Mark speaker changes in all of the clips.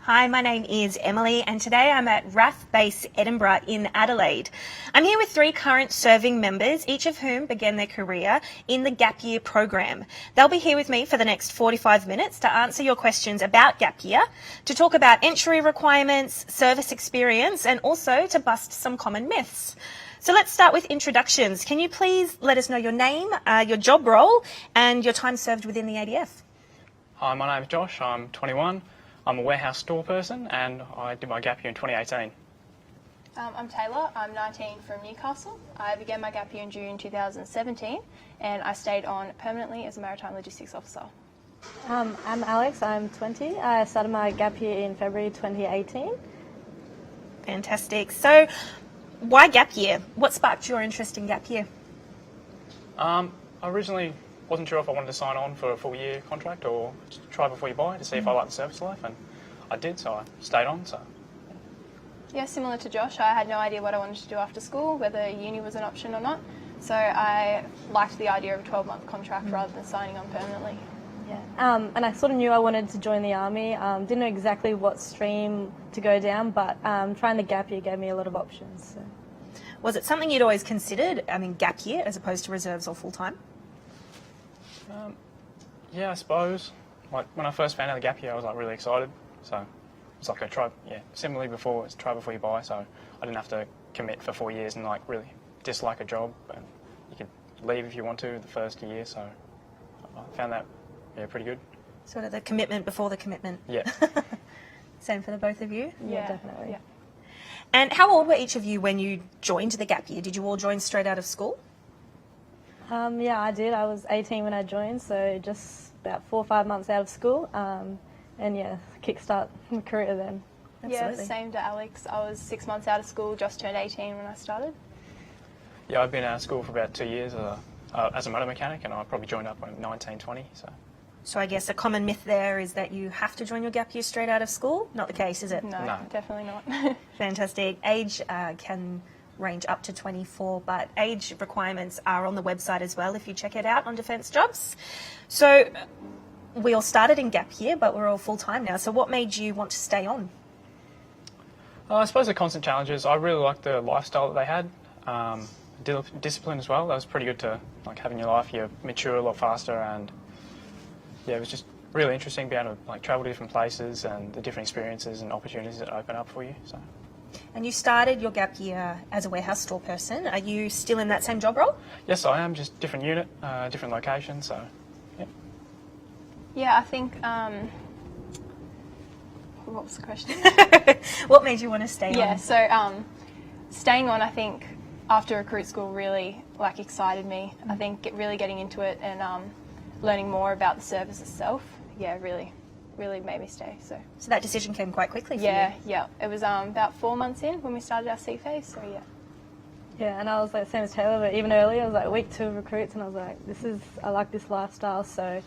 Speaker 1: Hi, my name is Emily and today I'm at RAF Base Edinburgh in Adelaide. I'm here with 3 current serving members, each of whom began their career in the Gap Year program. They'll be here with me for the next 45 minutes to answer your questions about Gap Year, to talk about entry requirements, service experience and also to bust some common myths. So let's start with introductions. Can you please let us know your name, your job role and your time served within the ADF?
Speaker 2: Hi, my name's Josh, I'm 21. I'm a warehouse store person and I did my gap year in 2018.
Speaker 3: I'm Taylor, I'm 19 from Newcastle. I began my gap year in June 2017 and I stayed on permanently as a maritime logistics officer.
Speaker 4: I'm Alex, I'm 20. I started my gap year in February 2018.
Speaker 1: Fantastic. So why gap year? What sparked your interest in gap year?
Speaker 2: I originally wasn't sure if I wanted to sign on for a full year contract or just try before you buy to see if I liked the service life, and I did, so I stayed on. So
Speaker 3: Yeah, similar to Josh, I had no idea what I wanted to do after school, whether uni was an option or not. So I liked the idea of a 12-month contract rather than signing on permanently.
Speaker 4: Yeah, and I sort of knew I wanted to join the army. Didn't know exactly what stream to go down, but trying the gap year gave me a lot of options. So.
Speaker 1: Was it something you'd always considered, gap year as opposed to reserves or full-time?
Speaker 2: yeah, I suppose. Like when I first found out the gap year, I was like really excited. So it's like similarly before, it's try before you buy. So I didn't have to commit for 4 years and like really dislike a job. And you could leave if you want to the first year. So I found that pretty good.
Speaker 1: Sort of the commitment before the commitment.
Speaker 2: Yeah.
Speaker 1: Same for the both of you?
Speaker 4: Yeah, definitely.
Speaker 3: Yeah.
Speaker 1: And how old were each of you when you joined the gap year? Did you all join straight out of school?
Speaker 4: Yeah, I did. I was 18 when I joined, so just about 4 or 5 months out of school. And yeah, kickstart my career then.
Speaker 1: Absolutely.
Speaker 3: Yeah, same to Alex. I was 6 months out of school, just turned 18 when I started.
Speaker 2: Yeah, I've been out of school for about 2 years as a motor mechanic, and I probably joined up when 19, 20.
Speaker 1: So I guess a common myth there is that you have to join your gap year straight out of school. Not the case, is it?
Speaker 3: No, definitely not.
Speaker 1: Fantastic. Age can range up to 24, but age requirements are on the website as well if you check it out on Defence Jobs. So we all started in gap year, but we're all full-time now. So what made you want to stay on?
Speaker 2: I suppose the constant challenges. I really liked the lifestyle that they had. Discipline as well. That was pretty good to like have in your life. You mature a lot faster, and yeah, it was just really interesting being able to like travel to different places and the different experiences and opportunities that open up for you. So.
Speaker 1: And you started your gap year as a warehouse store person. Are you still in that same job role?
Speaker 2: Yes, I am. Just different unit, different location. So, yeah.
Speaker 3: Yeah, I think, what was the question?
Speaker 1: What made you want to stay on?
Speaker 3: Yeah, so staying on, I think, after recruit school really excited me. I think really getting into it and learning more about the service itself, really made me stay. So
Speaker 1: that decision came quite quickly for you?
Speaker 3: Yeah. It was about 4 months in when we started our sea phase, so yeah.
Speaker 4: Yeah, and I was like same as Taylor, but even earlier, I was like week 2 of recruits, and I was like, I like this lifestyle. So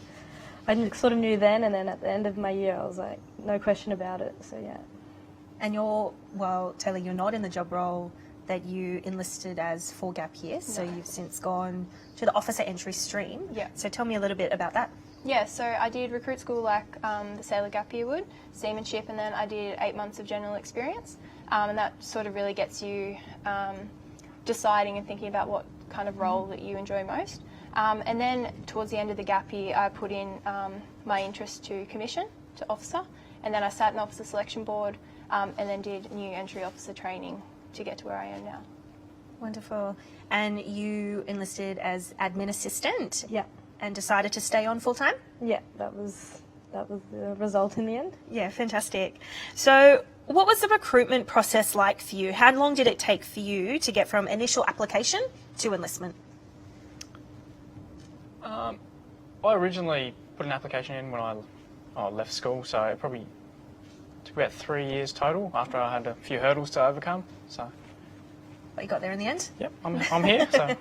Speaker 4: I sort of knew then, and then at the end of my year, I was like, no question about it. So yeah.
Speaker 1: And Taylor, you're not in the job role that you enlisted as for gap year, so you've since gone to the officer entry stream.
Speaker 3: Yeah.
Speaker 1: So tell me a little bit about that.
Speaker 3: Yeah, so I did recruit school like the Sailor Gap Year would, seamanship, and then I did 8 months of general experience, and that sort of really gets you deciding and thinking about what kind of role that you enjoy most. And then towards the end of the gap year, I put in my interest to commission, to officer, and then I sat in the officer selection board and then did new entry officer training to get to where I am now.
Speaker 1: Wonderful. And you enlisted as admin assistant?
Speaker 4: Yeah.
Speaker 1: And decided to stay on full-time?
Speaker 4: Yeah, that was the result in the end.
Speaker 1: Yeah, fantastic. So what was the recruitment process like for you? How long did it take for you to get from initial application to enlistment?
Speaker 2: I originally put an application in when I left school, so it probably took about 3 years total after I had a few hurdles to overcome. So.
Speaker 1: But you got there in the end?
Speaker 2: Yep, I'm here. So.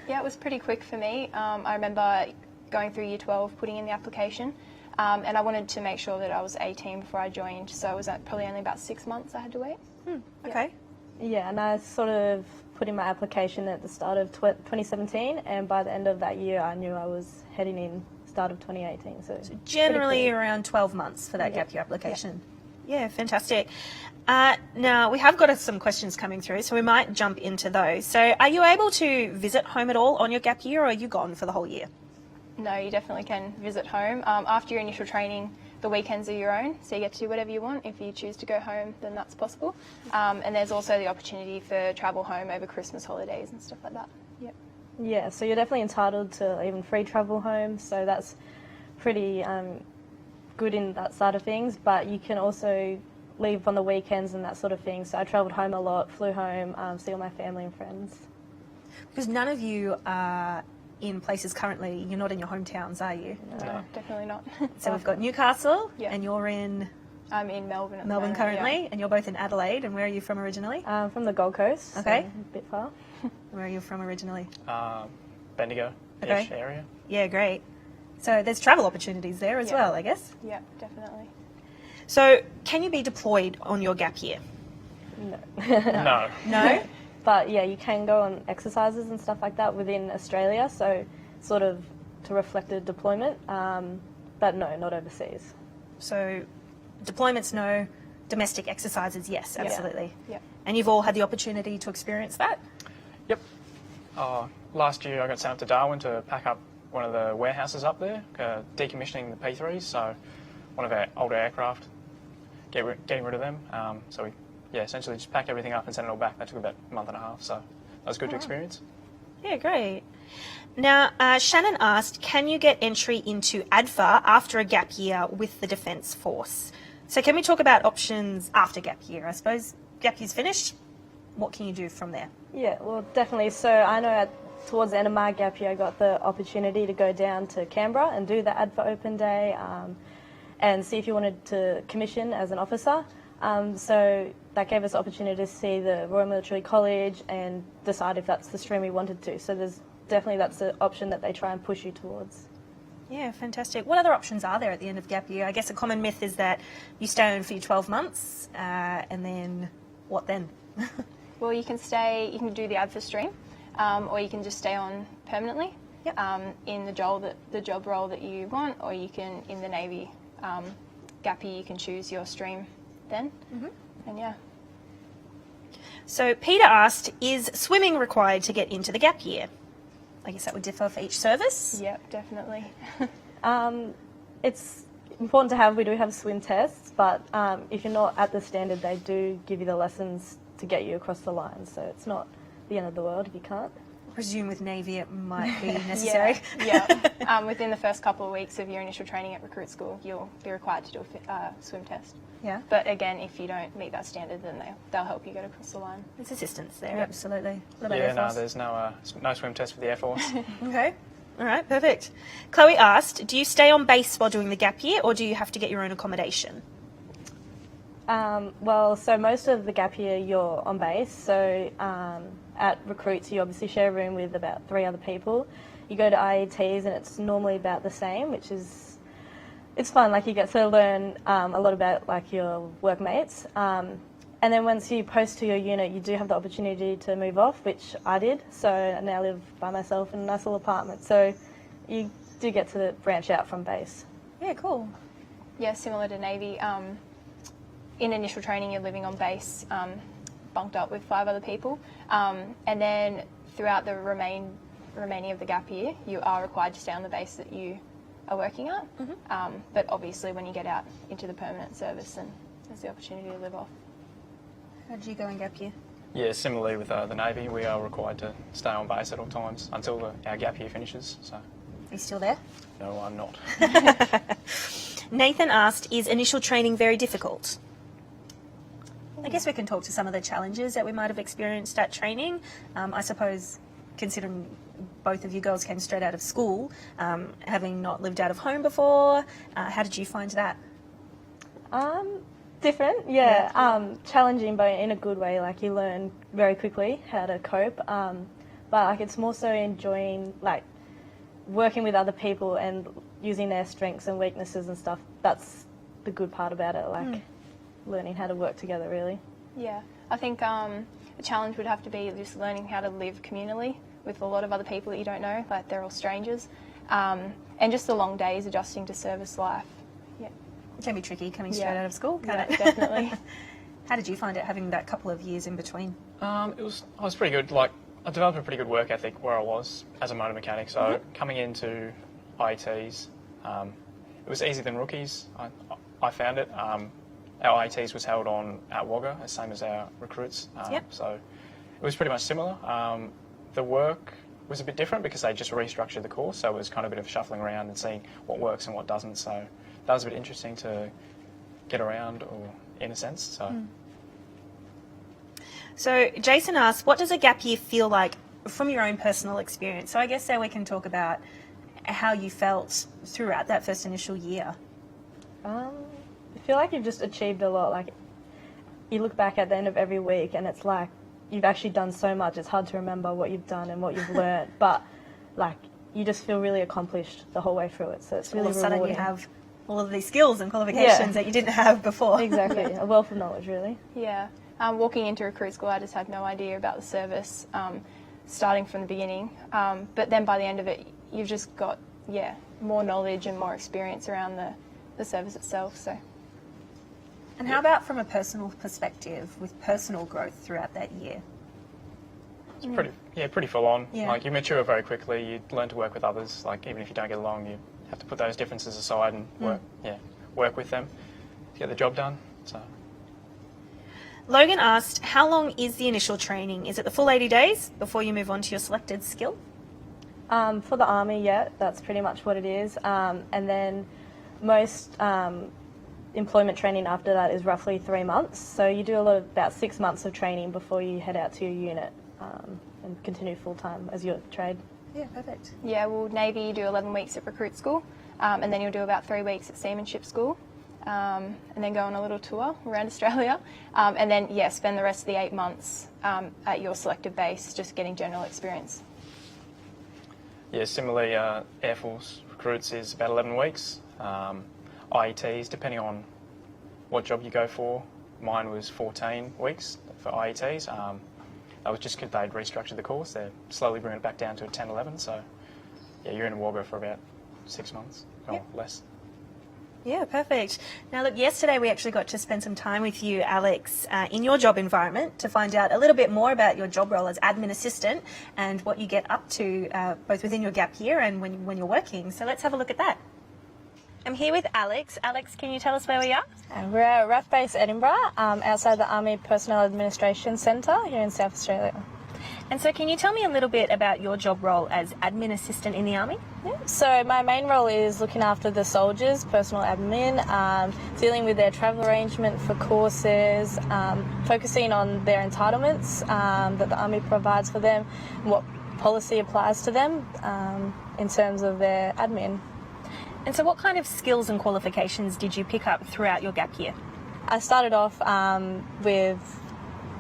Speaker 3: Yeah, it was pretty quick for me. I remember going through year 12, putting in the application, and I wanted to make sure that I was 18 before I joined, so it was probably only about 6 months I had to wait.
Speaker 1: Okay.
Speaker 4: Yeah, and I sort of put in my application at the start of 2017, and by the end of that year, I knew I was heading in start of 2018. So
Speaker 1: generally around 12 months for that gap year application. Yeah, fantastic. Now, we have got some questions coming through, so we might jump into those. So, are you able to visit home at all on your gap year, or are you gone for the whole year?
Speaker 3: No, you definitely can visit home. After your initial training, the weekends are your own, so you get to do whatever you want. If you choose to go home, then that's possible. And there's also the opportunity for travel home over Christmas holidays and stuff like that. Yep.
Speaker 4: Yeah, so you're definitely entitled to even free travel home, so that's pretty good in that side of things, but you can also leave on the weekends and that sort of thing. So I travelled home a lot, flew home, see all my family and friends.
Speaker 1: Because none of you are in places currently, you're not in your hometowns, are you?
Speaker 3: No, definitely not.
Speaker 1: So we've got Newcastle,
Speaker 3: Yeah.
Speaker 1: and you're in
Speaker 3: I'm in Melbourne at the
Speaker 1: Melbourne
Speaker 3: moment,
Speaker 1: currently,
Speaker 3: yeah.
Speaker 1: and you're both in Adelaide. And where are you from originally?
Speaker 4: From the Gold Coast,
Speaker 1: Okay.
Speaker 4: so a bit far.
Speaker 1: Where are you from originally?
Speaker 2: Bendigo
Speaker 1: Okay.
Speaker 2: area.
Speaker 1: Yeah, great. So there's travel opportunities there as
Speaker 3: Yeah.
Speaker 1: well, I guess.
Speaker 3: Yeah, definitely.
Speaker 1: So can you be deployed on your gap year?
Speaker 2: No.
Speaker 1: No?
Speaker 4: But yeah, you can go on exercises and stuff like that within Australia, so sort of to reflect a deployment, but no, not overseas.
Speaker 1: So deployments, no. Domestic exercises, yes,
Speaker 3: Yeah.
Speaker 1: absolutely.
Speaker 3: Yeah.
Speaker 1: And you've all had the opportunity to experience that?
Speaker 2: Yep. Last year I got sent up to Darwin to pack up one of the warehouses up there, decommissioning the P3s, so one of our older aircraft, getting rid of them. So we essentially just packed everything up and sent it all back. That took about a month and a half, so that was good to experience.
Speaker 1: Yeah, great. Now, Shannon asked, can you get entry into ADFA after a gap year with the Defence Force? So can we talk about options after gap year? I suppose gap year's finished. What can you do from there?
Speaker 4: Yeah, well, definitely. So I know towards the end of my gap year, I got the opportunity to go down to Canberra and do the ADFA Open Day and see if you wanted to commission as an officer. So that gave us the opportunity to see the Royal Military College and decide if that's the stream we wanted to. So that's an option that they try and push you towards.
Speaker 1: Yeah, fantastic. What other options are there at the end of gap year? I guess a common myth is that you stay on for your 12 months and then what then?
Speaker 3: Well, you can do the ADFA stream, or you can just stay on permanently
Speaker 1: Yep.
Speaker 3: in the job role that you want, or you can, in the Navy gap year, you can choose your stream then. And yeah.
Speaker 1: So Peter asked, is swimming required to get into the gap year? I guess that would differ for each service.
Speaker 3: Yep, definitely.
Speaker 4: It's important to have, we do have swim tests, but if you're not at the standard, they do give you the lessons to get you across the line. So it's not the end of the world if you can't.
Speaker 1: I presume with Navy it might be necessary.
Speaker 3: Yeah. Within the first couple of weeks of your initial training at recruit school, you'll be required to do a swim test.
Speaker 1: Yeah.
Speaker 3: But again, if you don't meet that standard, then they'll help you get across the line.
Speaker 1: There's assistance there,
Speaker 3: Yep.
Speaker 1: absolutely. What about
Speaker 2: Yeah,
Speaker 1: Air
Speaker 2: no,
Speaker 1: Force?
Speaker 2: there's no swim test for the Air Force.
Speaker 1: Okay. All right, perfect. Chloe asked, do you stay on base while doing the gap year or do you have to get your own accommodation?
Speaker 4: Well, so most of the gap year you're on base. So at recruits, you obviously share a room with about 3 other people. You go to IETs and it's normally about the same, which is, it's fun. Like you get to learn a lot about like your workmates. And then once you post to your unit, you do have the opportunity to move off, which I did. So I now live by myself in a nice little apartment. So you do get to branch out from base.
Speaker 1: Yeah, cool.
Speaker 3: Yeah, similar to Navy. In initial training, you're living on base, bunked up with 5 other people. And then throughout the remaining of the gap year, you are required to stay on the base that you are working at. But obviously when you get out into the permanent service, then there's the opportunity to live off.
Speaker 1: How did you go in gap year?
Speaker 2: Yeah, similarly with the Navy, we are required to stay on base at all times until our gap year finishes. So,
Speaker 1: Are you still there?
Speaker 2: no, I'm not.
Speaker 1: Nathan asked, is initial training very difficult? I guess we can talk to some of the challenges that we might have experienced at training. I suppose, considering both of you girls came straight out of school, having not lived out of home before, how did you find that?
Speaker 4: Different, yeah. Challenging, but in a good way. Like you learn very quickly how to cope. But like it's more so enjoying like working with other people and using their strengths and weaknesses and stuff. That's the good part about it. Like learning how to work together, really.
Speaker 3: Yeah, I think the challenge would have to be just learning how to live communally with a lot of other people that you don't know, like they're all strangers, and just the long days adjusting to service life. Yeah.
Speaker 1: It can be tricky coming straight
Speaker 3: Yeah.
Speaker 1: out of school, can't
Speaker 3: Yeah,
Speaker 1: it?
Speaker 3: definitely.
Speaker 1: How did you find it having that couple of years in between?
Speaker 2: I was pretty good. Like, I developed a pretty good work ethic where I was as a motor mechanic. So coming into IETs, it was easier than rookies. I found it. Our IETs was held on at Wagga, the same as our recruits.
Speaker 1: Yep.
Speaker 2: So it was pretty much similar. The work was a bit different because they just restructured the course, so it was kind of a bit of shuffling around and seeing what works and what doesn't. So that was a bit interesting to get around, or in a sense.
Speaker 1: So Jason asks, what does a gap year feel like from your own personal experience? So I guess there we can talk about how you felt throughout that first initial year.
Speaker 4: I feel like you've just achieved a lot. Like, you look back at the end of every week and it's like you've actually done so much. It's hard to remember what you've done and what you've learned, but like you just feel really accomplished the whole way through it. So it's really
Speaker 1: All of a sudden
Speaker 4: rewarding.
Speaker 1: you have all of these skills and qualifications that you didn't have before.
Speaker 4: Exactly, a wealth of knowledge, really.
Speaker 3: Yeah. Walking into recruit school, I just had no idea about the service, starting from the beginning. But then by the end of it, you've just got, more knowledge and more experience around the service itself. So.
Speaker 1: And how about from a personal perspective with personal growth throughout that year?
Speaker 2: It's pretty full on.
Speaker 1: Yeah.
Speaker 2: Like, you mature very quickly. You learn to work with others. Like, even if you don't get along, you have to put those differences aside and work with them to get the job done. So.
Speaker 1: Logan asked, how long is the initial training? Is it the full 80 days before you move on to your selected skill?
Speaker 4: For the army, that's pretty much what it is. And then most employment training after that is roughly 3 months. So you do about 6 months of training before you head out to your unit and continue full time as your trade.
Speaker 1: Yeah, perfect.
Speaker 3: Yeah, well, Navy, you do 11 weeks at recruit school, and then you'll do about 3 weeks at seamanship school, and then go on a little tour around Australia, and then, spend the rest of the 8 months at your selected base, just getting general experience.
Speaker 2: Yeah, similarly, Air Force recruits is about 11 weeks. IETs, depending on what job you go for, mine was 14 weeks for IETs. That was just because they'd restructured the course. They're slowly bringing it back down to 10, 11. So, you're in Wagga for about 6 months or less.
Speaker 1: Yeah, perfect. Now, look, yesterday we actually got to spend some time with you, Alex, in your job environment to find out a little bit more about your job role as admin assistant and what you get up to both within your gap year and when you're working. So let's have a look at that. I'm here with Alex. Alex, can you tell us where we are?
Speaker 4: We're at RAF Base Edinburgh, outside the Army Personnel Administration Centre here in South Australia.
Speaker 1: And so can you tell me a little bit about your job role as admin assistant in the Army?
Speaker 4: So my main role is looking after the soldiers, personal admin, dealing with their travel arrangement for courses, focusing on their entitlements that the Army provides for them, what policy applies to them in terms of their admin.
Speaker 1: And so what kind of skills and qualifications did you pick up throughout your gap year?
Speaker 4: I started off with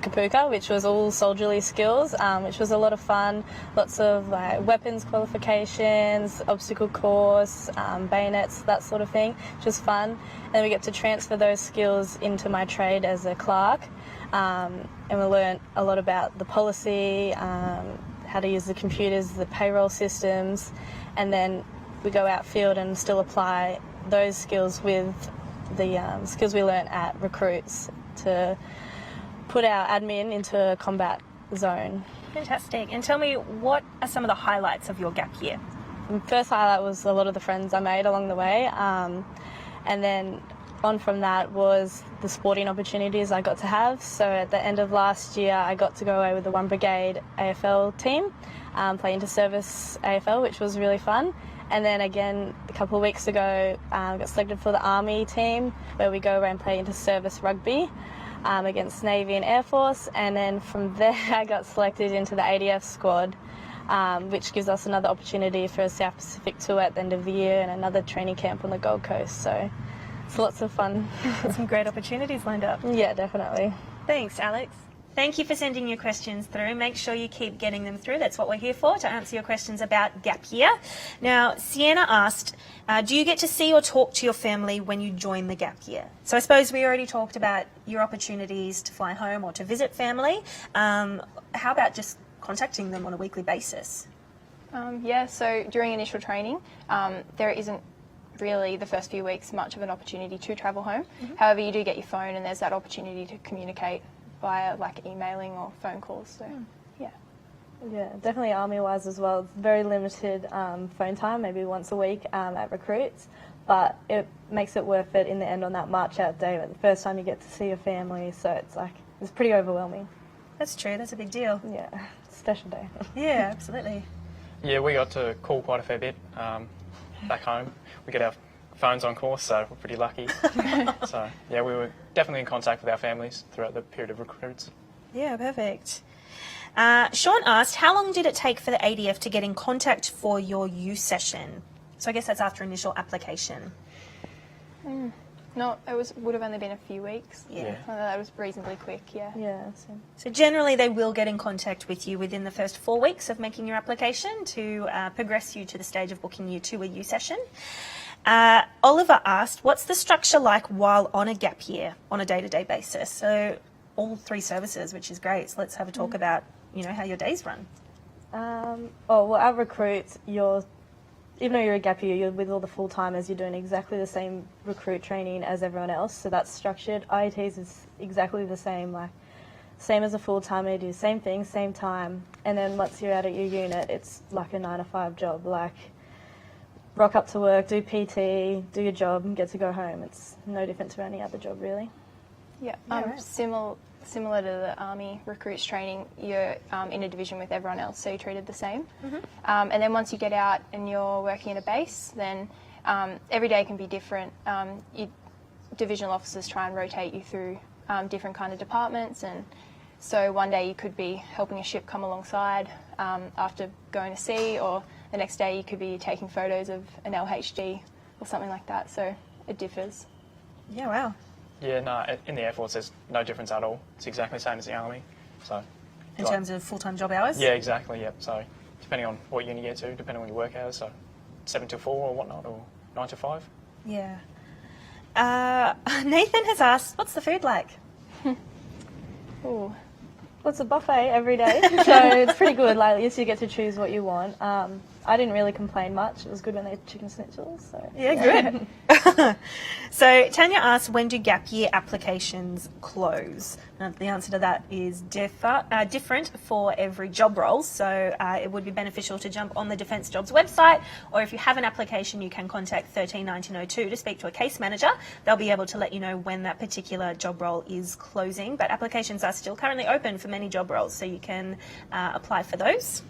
Speaker 4: Kapuka, which was all soldierly skills, which was a lot of fun. Lots of weapons qualifications, obstacle course, bayonets, that sort of thing, which was fun. And then we get to transfer those skills into my trade as a clerk, and we learnt a lot about the policy, how to use the computers, the payroll systems, and then we go outfield and still apply those skills with the skills we learnt at recruits to put our admin into a combat zone.
Speaker 1: Fantastic. And tell me, what are some of the highlights of your gap year?
Speaker 4: The first highlight was a lot of the friends I made along the way, and then on from that was the sporting opportunities I got to have. So at the end of last year, I got to go away with the 1 Brigade AFL team, play inter-service AFL, which was really fun. And then again, a couple of weeks ago, I got selected for the Army team, where we go around and play inter-service rugby against Navy and Air Force. And then from there, I got selected into the ADF squad, which gives us another opportunity for a South Pacific tour at the end of the year and another training camp on the Gold Coast. So it's lots of fun.
Speaker 1: Some great opportunities lined up.
Speaker 4: Yeah, definitely.
Speaker 1: Thanks, Alex. Thank you for sending your questions through. Make sure you keep getting them through. That's what we're here for, to answer your questions about gap year. Now, Sienna asked, do you get to see or talk to your family when you join the gap year? So I suppose we already talked about your opportunities to fly home or to visit family. How about just contacting them on a weekly basis?
Speaker 3: So during initial training, there isn't really the first few weeks much of an opportunity to travel home. However, you do get your phone and there's that opportunity to communicate via like emailing or phone calls. So, yeah.
Speaker 4: Yeah, definitely army-wise as well. It's very limited phone time, maybe once a week at recruits, but it makes it worth it in the end on that march out day, the first time you get to see your family, so it's pretty overwhelming.
Speaker 1: That's true. That's a big deal.
Speaker 4: Yeah, special day.
Speaker 1: Yeah, absolutely.
Speaker 2: Yeah, we got to call quite a fair bit back home. We get our phones on course, so we're pretty lucky. So, yeah, we were definitely in contact with our families throughout the period of recruits.
Speaker 1: Yeah, perfect. Sean asked, how long did it take for the ADF to get in contact for your U session? So I guess that's after initial application.
Speaker 3: No, would have only been a few weeks.
Speaker 1: Yeah.
Speaker 3: That was reasonably quick, yeah.
Speaker 4: Yeah, so.
Speaker 1: So generally they will get in contact with you within the first 4 weeks of making your application to progress you to the stage of booking you to a U session. Oliver asked, what's the structure like while on a gap year on a day-to-day basis? So all 3 services, which is great. So let's have a talk about, how your days run.
Speaker 4: At recruits, even though you're a gap year, you're with all the full-timers, you're doing exactly the same recruit training as everyone else, so that's structured. IETs is exactly the same, same as a full-timer, you do the same thing, same time, and then once you're out at your unit, it's like a 9-to-5 job, rock up to work, do PT, do your job, and get to go home. It's no different to any other job, really.
Speaker 3: Yeah,
Speaker 1: right.
Speaker 3: Similar to the Army recruits training, you're in a division with everyone else, so you're treated the same. And then once you get out and you're working at a base, then every day can be different. Divisional officers try and rotate you through different kind of departments, and so one day you could be helping a ship come alongside after going to sea, or the next day you could be taking photos of an LHD or something like that, so it differs.
Speaker 1: Yeah, wow.
Speaker 2: Yeah, no, in the Air Force there's no difference at all. It's exactly the same as the Army. So,
Speaker 1: In terms of full-time job hours?
Speaker 2: Yeah, exactly, yep. So depending on what uni you get to, depending on your work hours, so 7 till 4 or whatnot, or 9 to 5.
Speaker 1: Yeah. Nathan has asked, what's the food like?
Speaker 4: Ooh. Well, it's a buffet every day, so it's pretty good. At least you get to choose what you want. I didn't really complain much. It was good when they had chicken schnitzels. So.
Speaker 1: Yeah, good. So Tanya asked, when do gap year applications close? The answer to that is different for every job role. So it would be beneficial to jump on the Defence Jobs website, or if you have an application, you can contact 131902 to speak to a case manager. They'll be able to let you know when that particular job role is closing. But applications are still currently open for many job roles, so you can apply for those.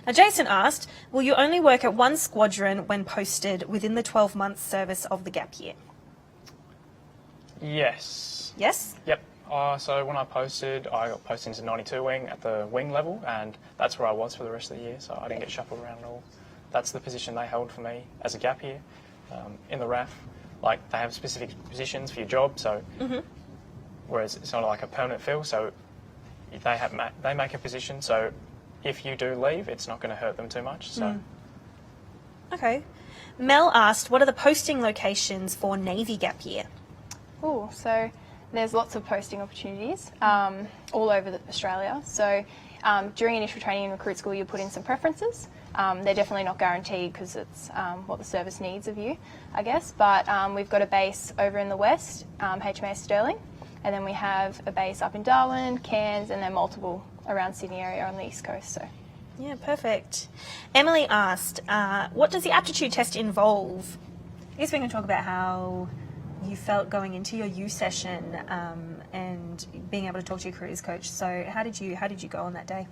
Speaker 1: Now, Jason asked, will you only work at one squadron when posted within the 12 months service of the gap year?
Speaker 2: Yes.
Speaker 1: Yes?
Speaker 2: Yep. So when I got posted into 92 wing at the wing level, and that's where I was for the rest of the year, so I didn't get shuffled around at all. That's the position they held for me as a gap year. In the RAF, they have specific positions for your job, so whereas it's not like a permanent fill, so they make a position, so if you do leave, it's not going to hurt them too much. So.
Speaker 1: Okay. Mel asked, what are the posting locations for Navy gap year?
Speaker 3: So there's lots of posting opportunities all over Australia. So during initial training in recruit school, you put in some preferences. They're definitely not guaranteed because it's what the service needs of you, I guess. But we've got a base over in the west, HMAS Stirling, and then we have a base up in Darwin, Cairns, and then multiple around Sydney area on the east coast. So.
Speaker 1: Yeah, perfect. Emily asked, what does the aptitude test involve? I guess we can talk about how you felt going into your U session and being able to talk to your careers coach. So how did you go on that day?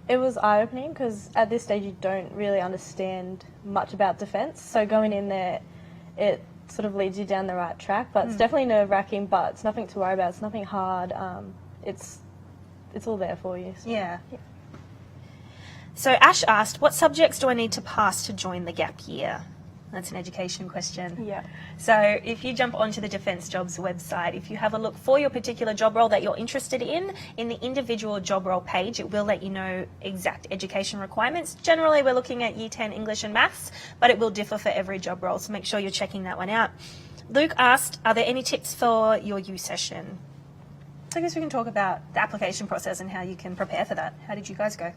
Speaker 4: It was eye-opening because at this stage you don't really understand much about defence. So going in there, it sort of leads you down the right track. But it's definitely nerve-wracking, but it's nothing to worry about. It's nothing hard. It's all there for you. So.
Speaker 1: Yeah. So Ash asked, what subjects do I need to pass to join the gap year? That's an education question.
Speaker 3: Yeah.
Speaker 1: So if you jump onto the Defence Jobs website, if you have a look for your particular job role that you're interested in the individual job role page, it will let you know exact education requirements. Generally, we're looking at Year 10 English and Maths, but it will differ for every job role, so make sure you're checking that one out. Luke asked, are there any tips for your U session? So I guess we can talk about the application process and how you can prepare for that. How did you guys go?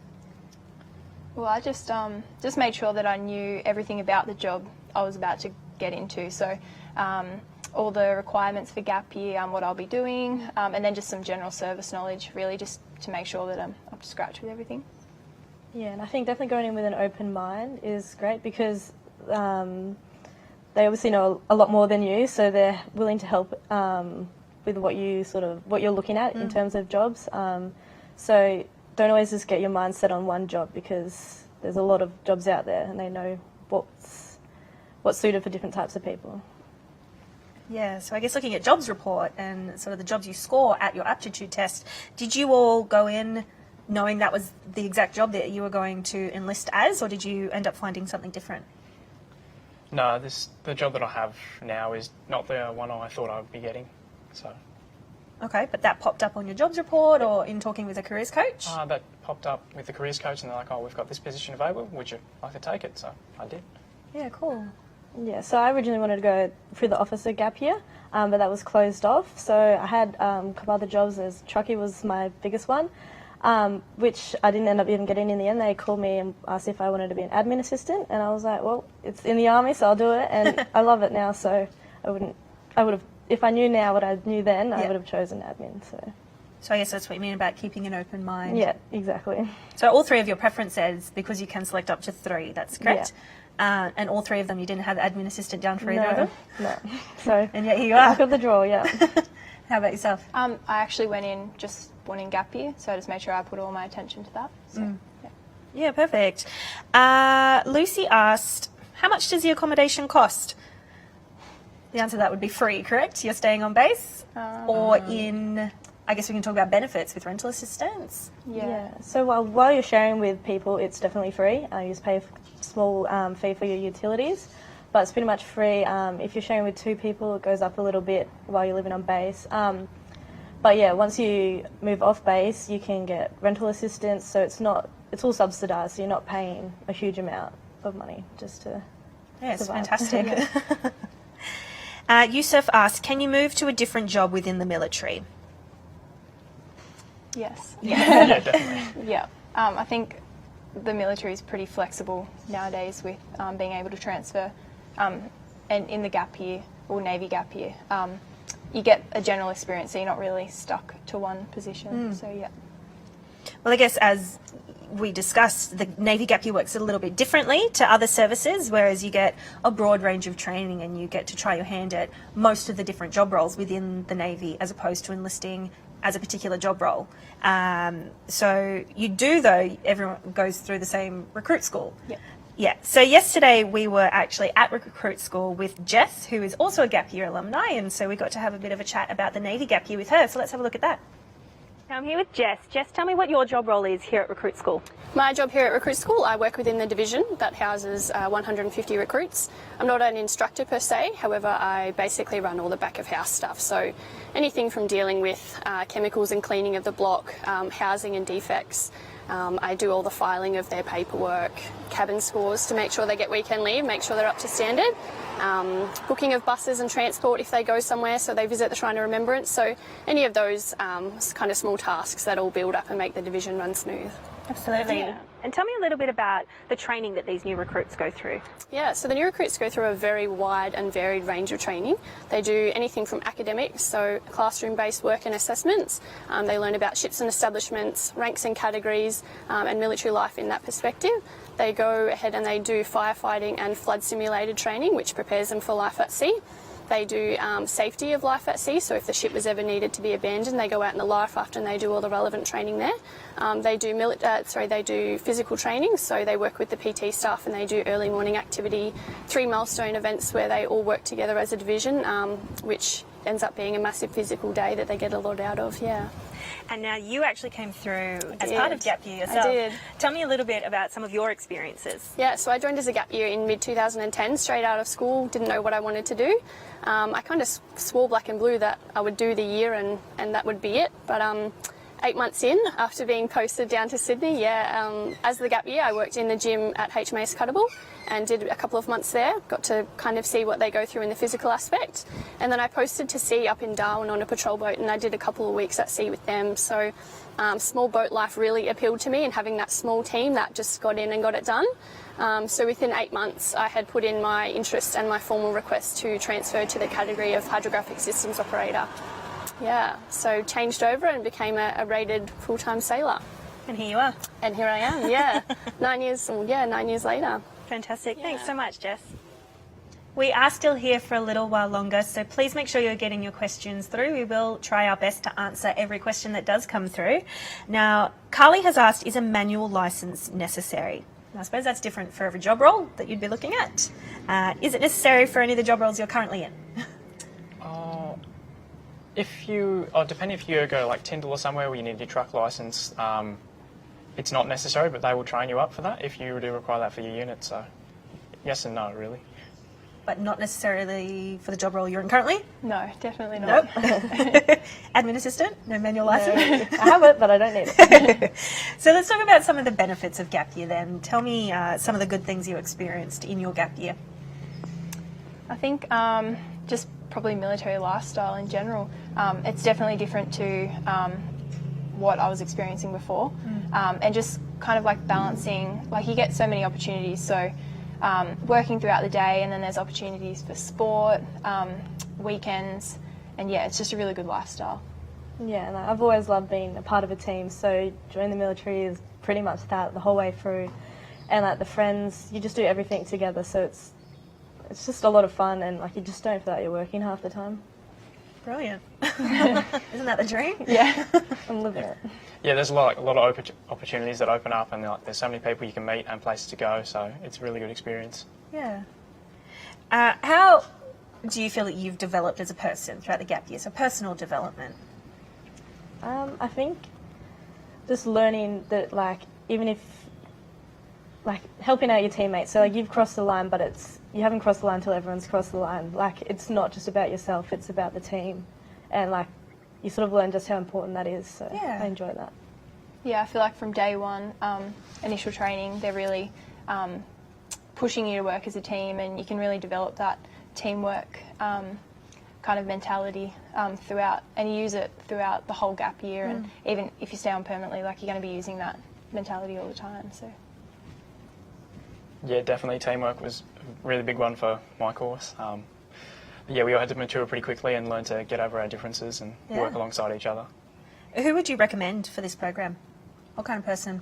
Speaker 3: Well, I just made sure that I knew everything about the job I was about to get into. So all the requirements for gap year, what I'll be doing, and then just some general service knowledge, really just to make sure that I'm up to scratch with everything.
Speaker 4: Yeah, and I think definitely going in with an open mind is great because they obviously know a lot more than you, so they're willing to help with what you're looking at in terms of jobs. So don't always just get your mind set on one job because there's a lot of jobs out there and they know what's suited for different types of people.
Speaker 1: Yeah, so I guess looking at jobs report and sort of the jobs you score at your aptitude test, did you all go in knowing that was the exact job that you were going to enlist as, or did you end up finding something different?
Speaker 2: No, the job that I have now is not the one I thought I would be getting. So
Speaker 1: Okay, but that popped up on your jobs report or in talking with a careers coach?
Speaker 2: that popped up with the careers coach, and they're like, "Oh, we've got this position available. Would you like to take it?" So I did.
Speaker 1: Yeah, cool.
Speaker 4: Yeah, so I originally wanted to go through the officer gap year, but that was closed off. So I had a couple other jobs, as truckie was my biggest one, which I didn't end up even getting in the end. They called me and asked if I wanted to be an admin assistant, and I was like, well, it's in the army, so I'll do it, and I love it now, so I would have, if I knew now what I knew then, I would have chosen admin, so.
Speaker 1: So I guess that's what you mean about keeping an open mind.
Speaker 4: Yeah, exactly.
Speaker 1: So all three of your preferences, because you can select up to 3, that's correct? And all 3 of them, you didn't have the admin assistant down for either of them?
Speaker 4: No. So,
Speaker 1: And yet here you are.
Speaker 4: luck of the draw, yeah.
Speaker 1: How about yourself?
Speaker 3: I actually went in just wanting gap year, so I just made sure I put all my attention to that. So, yeah.
Speaker 1: Yeah, perfect. Lucy asked, how much does the accommodation cost? The answer to that would be free, correct? You're staying on base? Or in, I guess we can talk about benefits with rental assistance.
Speaker 4: Yeah. So while you're sharing with people, it's definitely free. You just pay a small fee for your utilities, but it's pretty much free. If you're sharing with 2 people, it goes up a little bit while you're living on base. But yeah, once you move off base, you can get rental assistance. So it's all subsidised. So you're not paying a huge amount of money just to
Speaker 1: Yeah, it's
Speaker 4: survive.
Speaker 1: fantastic. Yusuf asked, can you move to a different job within the military?
Speaker 3: Yes.
Speaker 2: Yeah, definitely.
Speaker 3: Yeah. I think the military is pretty flexible nowadays with being able to transfer. And in the gap year, or Navy gap year, you get a general experience, so you're not really stuck to one position. So, yeah.
Speaker 1: Well, I guess as we discussed, the Navy gap year works a little bit differently to other services, whereas you get a broad range of training and you get to try your hand at most of the different job roles within the Navy as opposed to enlisting as a particular job role. So you do, though, everyone goes through the same recruit school.
Speaker 3: Yep.
Speaker 1: Yeah, so yesterday we were actually at recruit school with Jess, who is also a gap year alumni, and so we got to have a bit of a chat about the Navy gap year with her. So let's have a look at that. Now I'm here with Jess. Jess, tell me what your job role is here at recruit school.
Speaker 5: My job here at Recruit School, I work within the division that houses 150 recruits. I'm not an instructor per se, however I basically run all the back of house stuff. So anything from dealing with chemicals and cleaning of the block, housing and defects. I do all the filing of their paperwork, cabin scores to make sure they get weekend leave, make sure they're up to standard. Booking of buses and transport if they go somewhere, so they visit the Shrine of Remembrance. So any of those kind of small tasks that all build up and make the division run smooth.
Speaker 1: Absolutely.
Speaker 5: Yeah.
Speaker 1: And tell me a little bit about the training that these new recruits go through.
Speaker 5: Yeah, so the new recruits go through a very wide and varied range of training. They do anything from academics, so classroom-based work and assessments. They learn about ships and establishments, ranks and categories, and military life in that perspective. They go ahead and they do firefighting and flood simulated training, which prepares them for life at sea. They do safety of life at sea, so if the ship was ever needed to be abandoned, they go out in the life raft and they do all the relevant training there. They do physical training, so they work with the PT staff and they do early morning activity, 3 milestone events where they all work together as a division, which ends up being a massive physical day that they get a lot out of, yeah.
Speaker 1: And now you actually came through as
Speaker 5: did.
Speaker 1: part of Gap Year yourself.
Speaker 5: I did.
Speaker 1: Tell me a little bit about some of your experiences.
Speaker 5: Yeah, so I joined as a gap year in mid-2010, straight out of school, didn't know what I wanted to do. I kind of swore black and blue that I would do the year and that would be it. But 8 months in after being posted down to Sydney. As the gap year, I worked in the gym at HMAS Cuttable and did a couple of months there. Got to kind of see what they go through in the physical aspect. And then I posted to sea up in Darwin on a patrol boat, and I did a couple of weeks at sea with them. So small boat life really appealed to me, and having that small team that just got in and got it done. So within 8 months, I had put in my interest and my formal request to transfer to the category of hydrographic systems operator. So changed over and became a rated full-time sailor.
Speaker 1: And here you are.
Speaker 5: And here I am, 9 years later.
Speaker 1: Fantastic. Thanks so much, Jess. We are still here for a little while longer, so please make sure you're getting your questions through. We will try our best to answer every question that does come through. Now, Carly has asked, is a manual licence necessary? And I suppose that's different for every job role that you'd be looking at. Is it necessary for any of the job roles you're currently in?
Speaker 2: Depending if you go like Tyndall or somewhere where you need your truck licence, it's not necessary, but they will train you up for that if you do require that for your unit. So yes and no, really.
Speaker 1: But not necessarily for the job role you're in currently?
Speaker 3: No, definitely not.
Speaker 1: Nope. Admin assistant? No manual licence?
Speaker 4: I have it, but I don't need it.
Speaker 1: So let's talk about some of the benefits of gap year then. Tell me some of the good things you experienced in your gap year.
Speaker 3: I think just probably military lifestyle in general. It's definitely different to what I was experiencing before. And just kind of like balancing, like you get so many opportunities. So working throughout the day, and then there's opportunities for sport, weekends, and it's just a really good lifestyle.
Speaker 4: Yeah, and I've always loved being a part of a team, so joining the military is pretty much that the whole way through. And like the friends, you just do everything together, so it's just a lot of fun, and like you just don't feel like you're working half the time.
Speaker 1: Brilliant. Isn't that the dream?
Speaker 4: Yeah, I'm living it.
Speaker 2: Yeah, there's a lot of opportunities that open up, and there's so many people you can meet and places to go, so it's a really good experience.
Speaker 1: Yeah. How do you feel that you've developed as a person throughout the gap year? So personal development.
Speaker 4: I think just learning that, like, even if, like, helping out your teammates. So, like, you've crossed the line, but you haven't crossed the line until everyone's crossed the line. Like, it's not just about yourself, it's about the team. And, like, you sort of learn just how important that is. So I enjoy that.
Speaker 3: Yeah, I feel like from day one, initial training, they're really pushing you to work as a team, and you can really develop that teamwork kind of mentality throughout, and you use it throughout the whole gap year, and even if you stay on permanently, like you're going to be using that mentality all the time. So
Speaker 2: Yeah, definitely teamwork was a really big one for my course. We all had to mature pretty quickly and learn to get over our differences and work alongside each other.
Speaker 1: Who would you recommend for this program? What kind of person?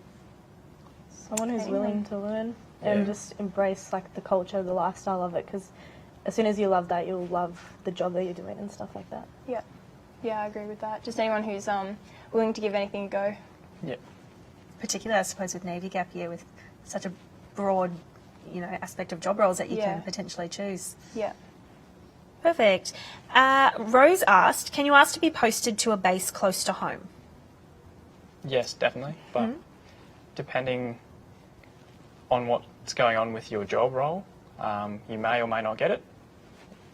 Speaker 4: Someone who's willing to learn and just embrace like the culture, the lifestyle of it, because as soon as you love that, you'll love the job that you're doing and stuff like that.
Speaker 3: yeah, I agree with that. Just anyone who's willing to give anything a go.
Speaker 2: Yeah.
Speaker 1: Particularly, I suppose, with Navy gap year, with such a broad, aspect of job roles that you can potentially choose.
Speaker 3: Yeah.
Speaker 1: Perfect. Rose asked, can you ask to be posted to a base close to home?
Speaker 2: Yes, definitely. But depending on what's going on with your job role, you may or may not get it.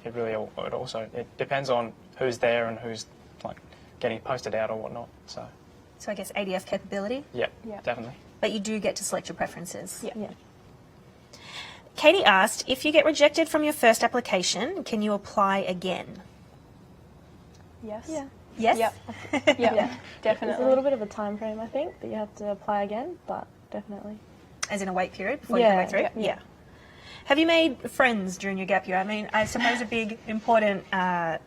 Speaker 2: It depends on who's there and who's like getting posted out or whatnot. So
Speaker 1: I guess ADF capability,
Speaker 2: yeah, definitely.
Speaker 1: but you do get to select your preferences.
Speaker 3: Yeah.
Speaker 1: Katie asked, if you get rejected from your first application, can you apply again?
Speaker 3: Yes.
Speaker 4: Yeah.
Speaker 1: Yes?
Speaker 3: Yep. Yeah. Definitely.
Speaker 4: There's a little bit of a time frame, I think, that you have to apply again, but definitely.
Speaker 1: As in a wait period before you can go through? Yeah. Have you made friends during your gap year? I mean, I suppose a big important note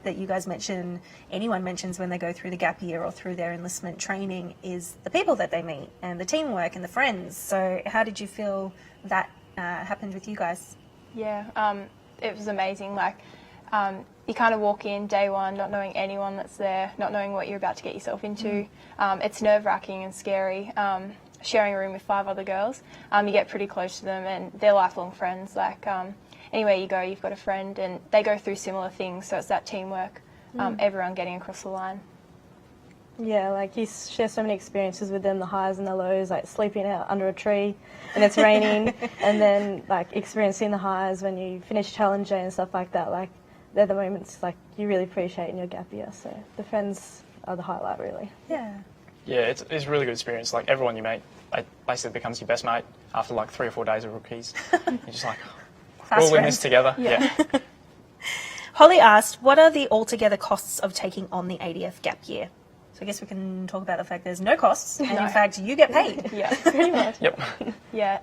Speaker 1: that you guys mention, anyone mentions when they go through the gap year or through their enlistment training, is the people that they meet and the teamwork and the friends. So how did you feel that happened with you guys?
Speaker 3: Yeah, it was amazing. Like, you kind of walk in day one not knowing anyone that's there, not knowing what you're about to get yourself into. It's nerve-wracking and scary. Sharing a room with 5 other girls, you get pretty close to them, and they're lifelong friends. Like, anywhere you go, you've got a friend, and they go through similar things, so it's that teamwork, everyone getting across the line.
Speaker 4: Yeah, like you share so many experiences with them, the highs and the lows, like sleeping out under a tree and it's raining, and then like experiencing the highs when you finish challenge day and stuff like that. Like, they're the moments like you really appreciate in your gap year. So the friends are the highlight really.
Speaker 1: Yeah.
Speaker 2: Yeah, it's a really good experience. Like everyone you meet, it basically becomes your best mate after like 3 or 4 days of rookies. You're just like, we're all in this together. Yeah.
Speaker 1: Holly asked, what are the altogether costs of taking on the ADF gap year? So I guess we can talk about the fact there's no costs, and in fact you get paid.
Speaker 3: Yeah, pretty much.
Speaker 2: Yep.
Speaker 3: Yeah,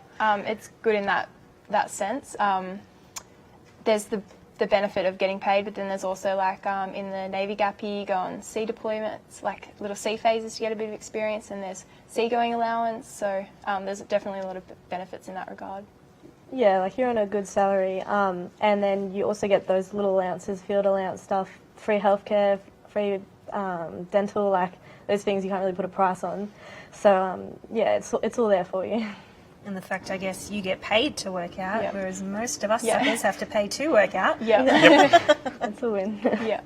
Speaker 3: it's good in that sense. There's the benefit of getting paid, but then there's also like in the Navy gap year, you go on sea deployments, like little sea phases to get a bit of experience, and there's seagoing allowance. So there's definitely a lot of benefits in that regard.
Speaker 4: Yeah, like you're on a good salary, and then you also get those little allowances, field allowance stuff, free healthcare, free dental, like those things you can't really put a price on. So yeah, it's all there for you.
Speaker 1: And the fact, I guess, you get paid to work out,
Speaker 3: Yep.
Speaker 1: whereas most of us
Speaker 3: Yeah.
Speaker 1: suckers have to pay to work out.
Speaker 3: Yeah.
Speaker 4: It's a win.
Speaker 3: Yeah.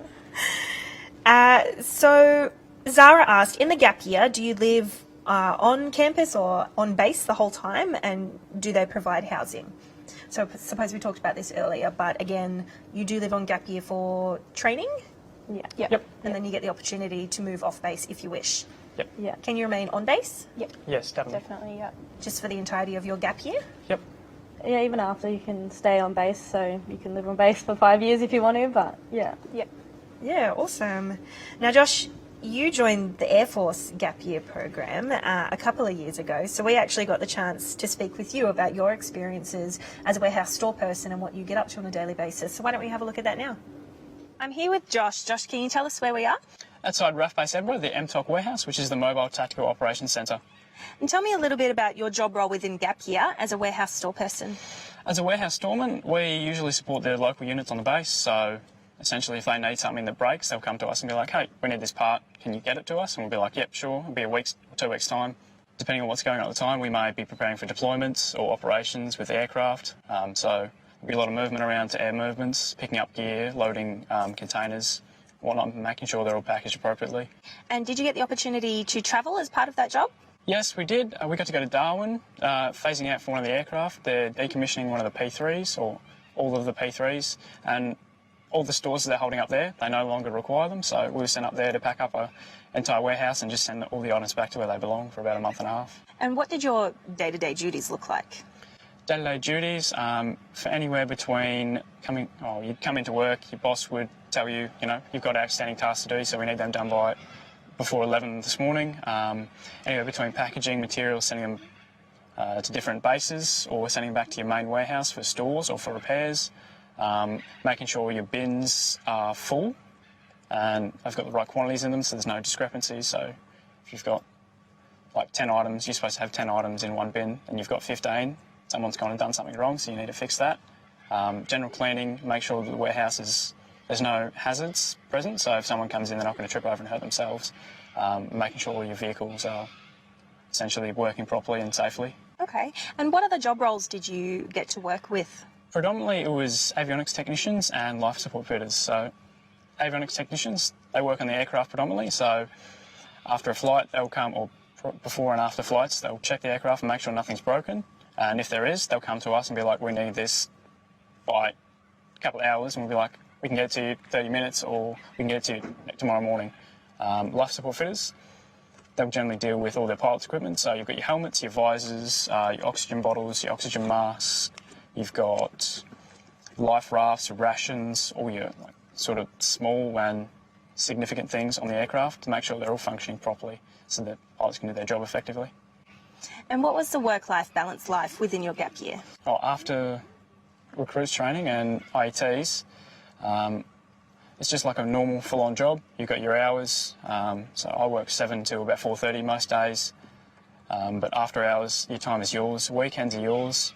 Speaker 1: So Zara asked, in the gap year, do you live on campus or on base the whole time, and do they provide housing? So suppose we talked about this earlier, but again, you do live on gap year for training,
Speaker 4: Yeah.
Speaker 3: Yeah.
Speaker 2: Yep.
Speaker 1: and then you get the opportunity to move off base if you wish.
Speaker 4: Yeah.
Speaker 1: Can you remain on base
Speaker 2: Yes, definitely.
Speaker 3: Definitely. Yeah.
Speaker 1: just for the entirety of your gap year?
Speaker 2: Yep.
Speaker 4: Yeah, even after you can stay on base, so you can live on base for 5 years if you want to, but yeah.
Speaker 3: Yeah.
Speaker 1: Yeah, awesome. Now, Josh, you joined the Air Force Gap Year program a couple of years ago, so we actually got the chance to speak with you about your experiences as a warehouse store person and what you get up to on a daily basis. So why don't we have a look at that now? I'm here with Josh. Josh, can you tell us where we are?
Speaker 2: Outside RAF Base Edinburgh, the MTOC warehouse, which is the Mobile Tactical Operations Centre.
Speaker 1: And tell me a little bit about your job role within Gap Year as a warehouse store person.
Speaker 2: As a warehouse storeman, we usually support the local units on the base, so essentially if they need something that breaks, they'll come to us and be like, hey, we need this part, can you get it to us? And we'll be like, yep, sure, it'll be a week or 2 weeks' time. Depending on what's going on at the time, we may be preparing for deployments or operations with aircraft, so there'll be a lot of movement around to air movements, picking up gear, loading containers, whatnot, making sure they're all packaged appropriately.
Speaker 1: And did you get the opportunity to travel as part of that job?
Speaker 2: Yes, we did. We got to go to Darwin, phasing out for one of the aircraft. They're decommissioning one of the P3s, or all of the P3s, and all the stores that they're holding up there, they no longer require them, so we were sent up there to pack up an entire warehouse and just send all the items back to where they belong for about a month and a half.
Speaker 1: And what did your day-to-day duties look like?
Speaker 2: Day-to-day duties, for anywhere between you'd come into work, your boss would tell you, you've got outstanding tasks to do, so we need them done by before 11 this morning. Anywhere between packaging materials, sending them to different bases, or sending them back to your main warehouse for stores or for repairs. Making sure your bins are full and they've got the right quantities in them, so there's no discrepancies. So if you've got like 10 items, you're supposed to have 10 items in one bin, and you've got 15, someone's gone and done something wrong, so you need to fix that. General cleaning, make sure that the warehouse there's no hazards present, so if someone comes in, they're not going to trip over and hurt themselves. Making sure all your vehicles are essentially working properly and safely.
Speaker 1: Okay. And what other job roles did you get to work with?
Speaker 2: Predominantly it was avionics technicians and life support fitters. So avionics technicians, they work on the aircraft predominantly, so after a flight they'll come, or before and after flights, they'll check the aircraft and make sure nothing's broken, and if there is, they'll come to us and be like, we need this by a couple of hours, and we'll be like, we can get it to you 30 minutes, or we can get it to you tomorrow morning. Life support fitters, they'll generally deal with all their pilot's equipment, so you've got your helmets, your visors, your oxygen bottles, your oxygen masks, you've got life rafts, rations, all your sort of small and significant things on the aircraft to make sure they're all functioning properly so that pilots can do their job effectively.
Speaker 1: And what was the work-life balance like within your gap year?
Speaker 2: After recruits training and IETs, it's just like a normal full-on job. You've got your hours, so I work 7 till about 4:30 most days, but after hours your time is yours, weekends are yours.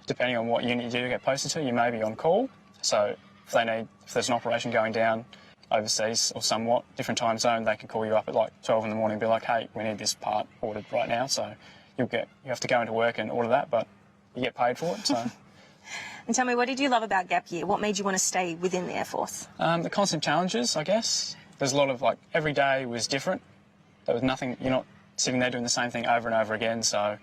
Speaker 2: Depending on what unit you do get posted to, you may be on call, so if there's an operation going down overseas or somewhat different time zone, they can call you up at like 12 in the morning and be like, hey, we need this part ordered right now, so you have to go into work and order that, but you get paid for it. So.
Speaker 1: And tell me, what did you love about gap year? What made you want to stay within the Air Force?
Speaker 2: The constant challenges, I guess. There's a lot of every day was different. There was nothing, you're not sitting there doing the same thing over and over again, so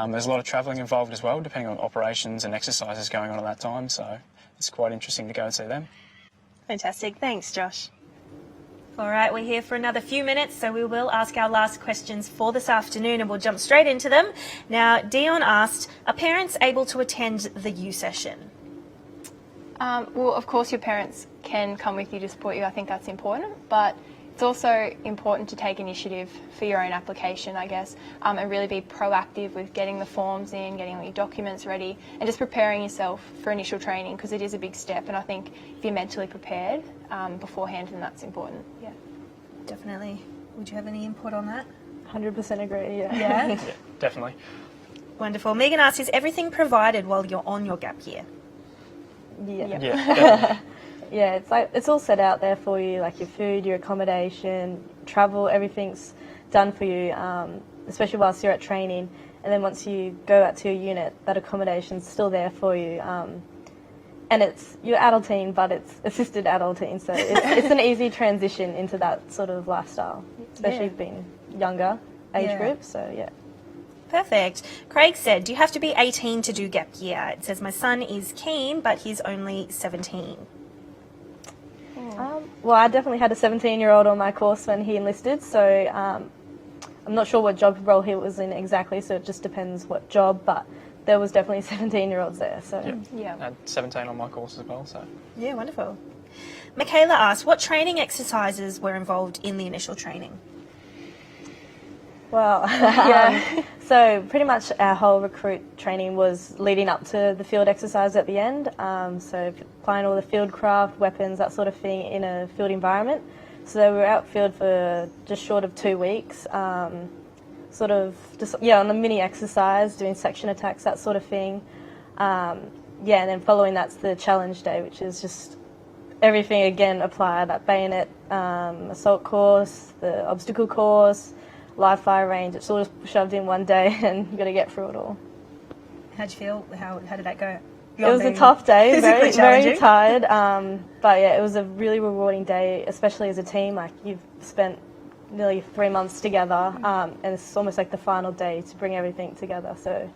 Speaker 2: there's a lot of travelling involved as well, depending on operations and exercises going on at that time, so it's quite interesting to go and see them.
Speaker 1: Fantastic. Thanks, Josh. All right, we're here for another few minutes, so we will ask our last questions for this afternoon and we'll jump straight into them. Now, Dion asked, are parents able to attend the U session?
Speaker 3: Well, of course, your parents can come with you to support you. I think that's important, but it's also important to take initiative for your own application, I guess, and really be proactive with getting the forms in, getting all your documents ready, and just preparing yourself for initial training, because it is a big step. And I think if you're mentally prepared beforehand, then that's important. Yeah.
Speaker 1: Definitely. Would you have any input on that?
Speaker 4: 100% agree, yeah.
Speaker 1: Yeah?
Speaker 2: Yeah, definitely.
Speaker 1: Wonderful. Megan asked, is everything provided while you're on your gap year?
Speaker 4: Yeah.
Speaker 3: Yep.
Speaker 2: Yeah, definitely.
Speaker 4: Yeah, it's like it's all set out there for you, like your food, your accommodation, travel, everything's done for you, especially whilst you're at training. And then once you go out to your unit, that accommodation's still there for you. And it's you're adulting, but it's assisted adulting, so it's an easy transition into that sort of lifestyle, especially
Speaker 1: Yeah.
Speaker 4: being younger age
Speaker 1: Yeah.
Speaker 4: group. So yeah.
Speaker 1: Perfect. Craig said, do you have to be 18 to do gap year? It says, my son is keen, but he's only 17.
Speaker 4: Well, I definitely had a 17-year-old on my course when he enlisted, so I'm not sure what job role he was in exactly, so it just depends what job, but there was definitely 17-year-olds there. So
Speaker 2: Yep.
Speaker 3: Yeah.
Speaker 2: I had 17 on my course as well, so.
Speaker 1: Yeah, wonderful. Michaela asked, what training exercises were involved in the initial training?
Speaker 4: Well, yeah. So pretty much our whole recruit training was leading up to the field exercise at the end. So applying all the field craft, weapons, that sort of thing in a field environment. So we were outfield for just short of 2 weeks, sort of just on a mini exercise, doing section attacks, that sort of thing. And then following that's the challenge day, which is just everything again applied, that bayonet assault course, the obstacle course, live fire range. It's all just shoved in one day and you've got to get through it all.
Speaker 1: How'd you feel? How did that go?
Speaker 4: It was a tough day, very
Speaker 1: challenging.
Speaker 4: tired, but yeah, it was a really rewarding day, especially as a team. Like, you've spent nearly 3 months together, and it's almost like the final day to bring everything together. So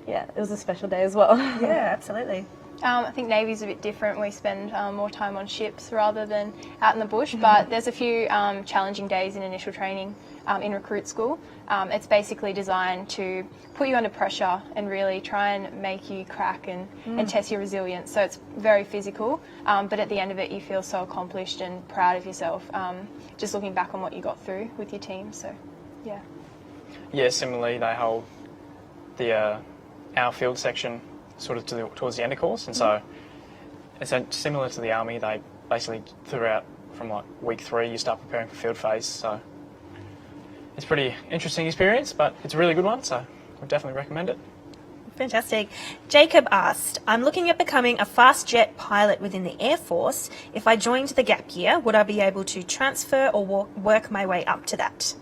Speaker 4: yeah, it was a special day as well.
Speaker 1: Yeah, absolutely.
Speaker 3: I think Navy's a bit different. We spend more time on ships rather than out in the bush, but there's a few challenging days in initial training in recruit school. It's basically designed to put you under pressure and really try and make you crack and test your resilience. So it's very physical, but at the end of it you feel so accomplished and proud of yourself, just looking back on what you got through with your team. So yeah.
Speaker 2: Yeah, similarly, they hold the our field section sort of towards the end of course, and so it's similar to the army. They basically throughout from like week 3 you start preparing for field phase, so it's a pretty interesting experience, but it's a really good one, so I would definitely recommend it.
Speaker 1: Fantastic. Jacob asked, I'm looking at becoming a fast jet pilot within the Air Force. If I joined the gap year, would I be able to transfer or work my way up to that?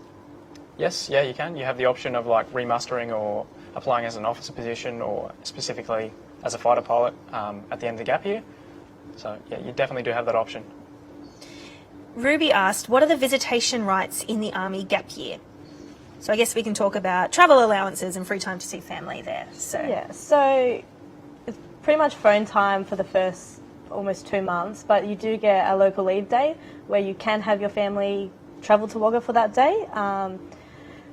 Speaker 2: Yes, yeah, you can. You have the option of like remustering or applying as an officer position or specifically as a fighter pilot at the end of the gap year. So yeah, you definitely do have that option.
Speaker 1: Ruby asked, what are the visitation rights in the Army gap year? So I guess we can talk about travel allowances and free time to see family there. So
Speaker 4: Yeah, so it's pretty much phone time for the first almost 2 months, but you do get a local leave day where you can have your family travel to Wagga for that day.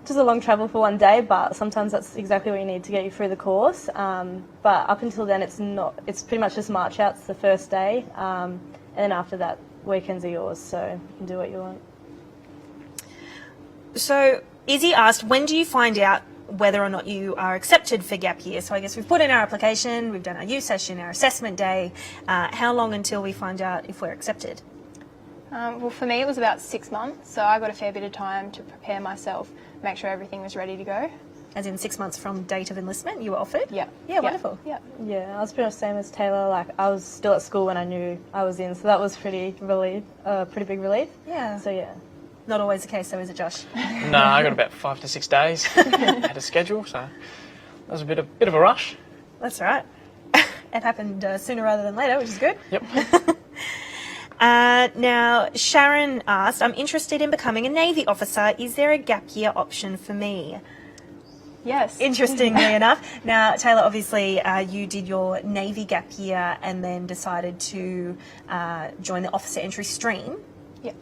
Speaker 4: Just a long travel for one day, but sometimes that's exactly what you need to get you through the course. But up until then, it's pretty much just march outs the first day, and then after that, weekends are yours, so you can do what you want.
Speaker 1: So Izzy asked, when do you find out whether or not you are accepted for gap year? So I guess we've put in our application, we've done our youth session, our assessment day. How long until we find out if we're accepted?
Speaker 3: Well, for me it was about 6 months, so I got a fair bit of time to prepare myself, make sure everything was ready to go.
Speaker 1: As in 6 months from date of enlistment, you were offered?
Speaker 3: Yeah.
Speaker 1: Yeah, wonderful.
Speaker 3: Yeah.
Speaker 4: Yeah, I was pretty much the same as Taylor. Like, I was still at school when I knew I was in, so that was pretty big relief.
Speaker 1: Yeah.
Speaker 4: So yeah.
Speaker 1: Not always the case though, is it, Josh?
Speaker 2: No, I got about 5 to 6 days. Had a schedule, so that was a bit of a rush.
Speaker 1: That's right. It happened sooner rather than later, which is good.
Speaker 2: Yep.
Speaker 1: Now, Sharon asked, I'm interested in becoming a Navy officer. Is there a gap year option for me?
Speaker 3: Yes.
Speaker 1: Interestingly enough. Now, Taylor, obviously you did your Navy gap year and then decided to join the officer entry stream.
Speaker 3: Yep.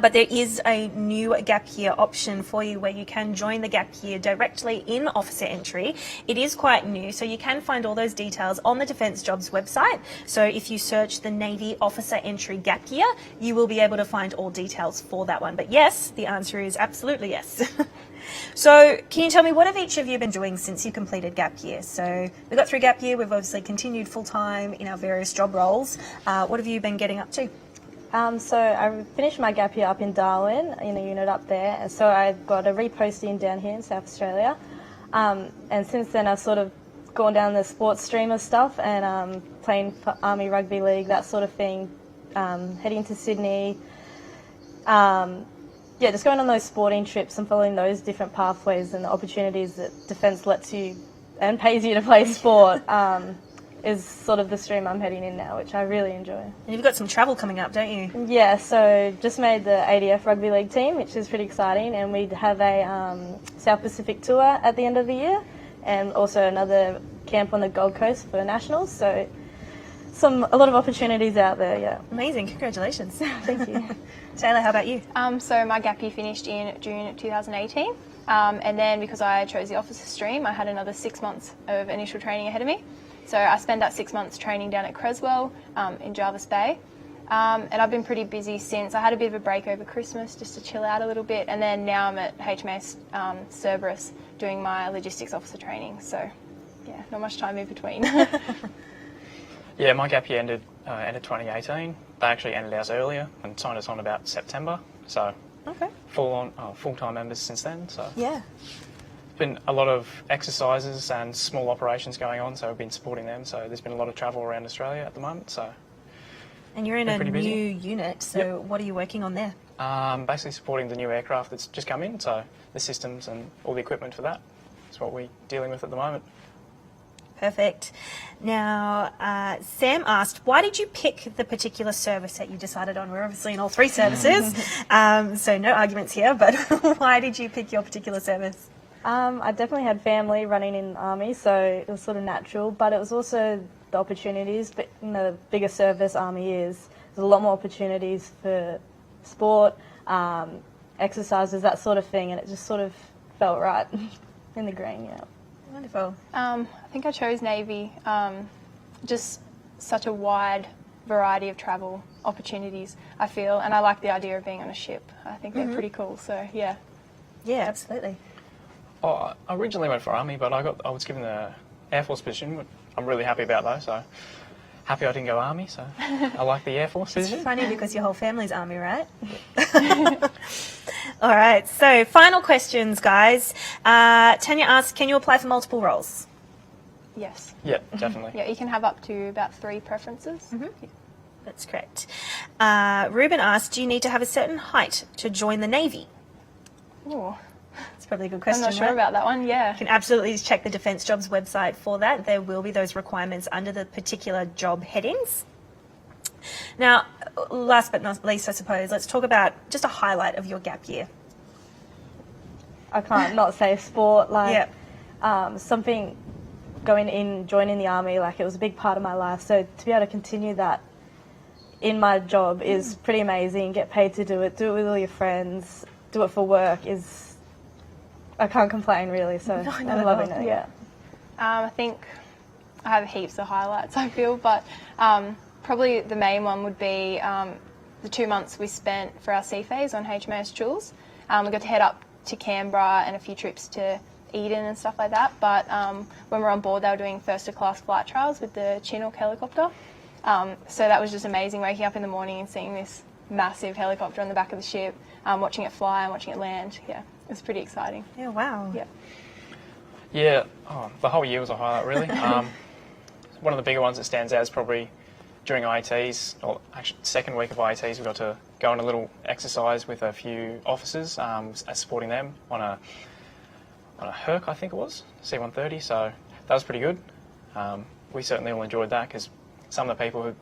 Speaker 1: But there is a new gap year option for you where you can join the gap year directly in officer entry. It is quite new, so you can find all those details on the Defence Jobs website. So if you search the Navy officer entry gap year, you will be able to find all details for that one. But yes, the answer is absolutely yes. So can you tell me, what have each of you been doing since you completed gap year? So we got through gap year, we've obviously continued full time in our various job roles. What have you been getting up to?
Speaker 4: So I finished my gap year up in Darwin, in a unit up there, and so I got a reposting down here in South Australia. And since then I've sort of gone down the sports stream of stuff and playing for Army Rugby League, that sort of thing, heading to Sydney. Just going on those sporting trips and following those different pathways and the opportunities that Defence lets you and pays you to play sport. Is sort of the stream I'm heading in now, which I really enjoy.
Speaker 1: And you've got some travel coming up, don't you?
Speaker 4: Yeah, so just made the ADF Rugby League team, which is pretty exciting, and we have a South Pacific tour at the end of the year, and also another camp on the Gold Coast for nationals. So a lot of opportunities out there. Yeah.
Speaker 1: Amazing, congratulations.
Speaker 4: Thank you.
Speaker 1: Taylor, how about you?
Speaker 3: So my gap year finished in June 2018, and then because I chose the officer stream, I had another 6 months of initial training ahead of me. So I spent that 6 months training down at Creswell in Jarvis Bay. And I've been pretty busy since. I had a bit of a break over Christmas just to chill out a little bit. And then now I'm at HMAS Cerberus doing my logistics officer training. So, yeah, not much time in between.
Speaker 2: Yeah, my gap year ended 2018. They actually ended ours earlier and signed us on about September. So
Speaker 1: Okay.
Speaker 2: full-time members since then. So
Speaker 1: Yeah.
Speaker 2: been a lot of exercises and small operations going on, so we've been supporting them. So there's been a lot of travel around Australia at the moment. So
Speaker 1: And you're in
Speaker 2: Been
Speaker 1: a
Speaker 2: pretty busy.
Speaker 1: new unit, so what are you working on there?
Speaker 2: basically supporting the new aircraft that's just come in, so the systems and all the equipment for that is what we're dealing with at the moment.
Speaker 1: Perfect. Now, Sam asked, why did you pick the particular service that you decided on? We're obviously in all three services, so no arguments here, but why did you pick your particular service?
Speaker 4: I definitely had family running in the Army, so it was sort of natural, but it was also the opportunities. But the bigger service Army is, there's a lot more opportunities for sport, exercises, that sort of thing, and it just sort of felt right in the green, yeah.
Speaker 1: Wonderful.
Speaker 3: I think I chose Navy. Just such a wide variety of travel opportunities, I feel, and I like the idea of being on a ship. I think they're pretty cool, so yeah.
Speaker 1: Yeah, absolutely.
Speaker 2: Oh, I originally went for Army, but I was given the Air Force position. Which I'm really happy about though, so happy I didn't go Army, so I like the Air Force
Speaker 1: It's
Speaker 2: position.
Speaker 1: funny because your whole family's Army, right? All right, so final questions, guys. Tanya asked, can you apply for multiple roles?
Speaker 3: Yes.
Speaker 2: Yeah, definitely.
Speaker 3: Yeah, you can have up to about 3 preferences.
Speaker 1: That's correct. Ruben asked, do you need to have a certain height to join the Navy?
Speaker 3: Ooh,
Speaker 1: It's probably a good
Speaker 3: I'm
Speaker 1: question,
Speaker 3: not sure
Speaker 1: right?
Speaker 3: about that one, yeah.
Speaker 1: You can absolutely check the Defence Jobs website for that. There will be those requirements under the particular job headings. Now, last but not least, I suppose, let's talk about just a highlight of your gap year.
Speaker 4: I can't not say sport, like
Speaker 1: Yeah.
Speaker 4: something joining the Army, like it was a big part of my life. So to be able to continue that in my job is pretty amazing. Get paid to do it with all your friends, do it for work I can't complain really, so I'm loving it, yeah.
Speaker 3: I think I have heaps of highlights, I feel, but probably the main one would be the 2 months we spent for our sea phase on HMAS Jules. We got to head up to Canberra and a few trips to Eden and stuff like that, but when we were on board they were doing first-class flight trials with the Chinook helicopter. So that was just amazing, waking up in the morning and seeing this massive helicopter on the back of the ship, watching it fly and watching it land. Yeah, it was pretty exciting.
Speaker 1: Yeah, wow.
Speaker 3: Yeah.
Speaker 2: Yeah, the whole year was a highlight really. One of the bigger ones that stands out is probably during IATs, or actually second week of IATs, we got to go on a little exercise with a few officers, supporting them on a Herc, I think it was, C-130, so that was pretty good. We certainly all enjoyed that because some of the people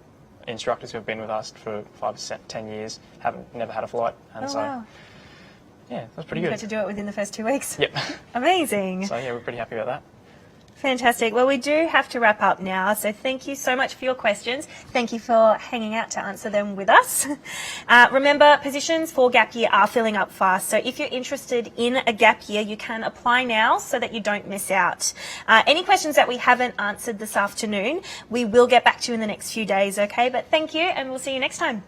Speaker 2: instructors who have been with us for 5 to 10 years never had a flight, and
Speaker 1: Oh, wow.
Speaker 2: yeah, that was pretty
Speaker 1: You
Speaker 2: good.
Speaker 1: got to do it within the first 2 weeks.
Speaker 2: Yep.
Speaker 1: Amazing.
Speaker 2: So yeah, we're pretty happy about that.
Speaker 1: Fantastic. Well, we do have to wrap up now, so thank you so much for your questions. Thank you for hanging out to answer them with us. Remember, positions for gap year are filling up fast, so if you're interested in a gap year, you can apply now so that you don't miss out. Any questions that we haven't answered this afternoon, we will get back to you in the next few days, okay? But thank you, and we'll see you next time.